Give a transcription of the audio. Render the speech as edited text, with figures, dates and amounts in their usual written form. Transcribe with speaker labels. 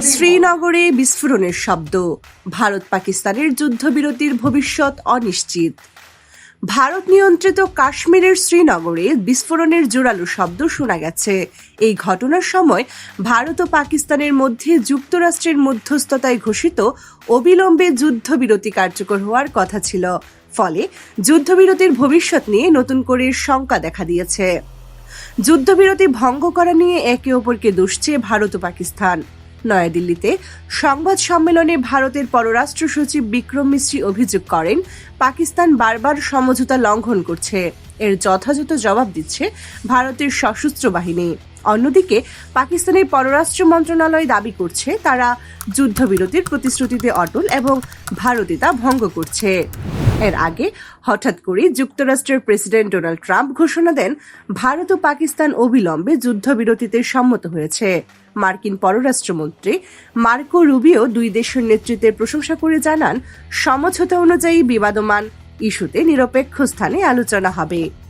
Speaker 1: শ্রীনগরে বিস্ফোরণের শব্দ, ভারত পাকিস্তানের যুদ্ধবিরতির ভবিষ্যৎ অনিশ্চিত। ভারত নিয়ন্ত্রিত কাশ্মীরের শ্রীনগরে বিস্ফোরণের জোরালো শব্দ শোনা গেছে। এই ঘটনার সময় ভারত ও পাকিস্তানের মধ্যে যুক্তরাষ্ট্রের মধ্যস্থতায় ঘোষিত অবিলম্বে যুদ্ধবিরতি কার্যকর হওয়ার কথা ছিল। ফলে যুদ্ধবিরতির ভবিষ্যৎ নিয়ে নতুন করে শঙ্কা দেখা দিয়েছে। যুদ্ধবিরতি ভঙ্গ করা নিয়ে একে অপরকে দুষছে ভারত ও পাকিস্তান। নয়াদিল্লিতে সংবাদ সম্মেলনে ভারতের পররাষ্ট্র সচিব বিক্রম মিশ্রি অভিযোগ করেন, পাকিস্তান বারবার সমঝোতা লঙ্ঘন করছে। এর যথাযথ জবাব দিচ্ছে ভারতের সশস্ত্র বাহিনী। অন্যদিকে পাকিস্তানের পররাষ্ট্র মন্ত্রণালয় দাবি করছে, তারা যুদ্ধবিরতির প্রতিশ্রুতিতে অটল এবং ভারতে তা ভঙ্গ করছে। এর আগে হঠাৎ করে যুক্তরাষ্ট্রের প্রেসিডেন্ট ডোনাল্ড ট্রাম্প ঘোষণা দেন, ভারত ও পাকিস্তান অবিলম্বে যুদ্ধবিরতিতে সম্মত হয়েছে। মার্কিন পররাষ্ট্রমন্ত্রী মার্কো রুবিও দুই দেশের নেতৃত্বের প্রশংসা করে জানান, সমঝোতা অনুযায়ী বিবাদমান ইস্যুতে নিরপেক্ষ স্থানে আলোচনা হবে।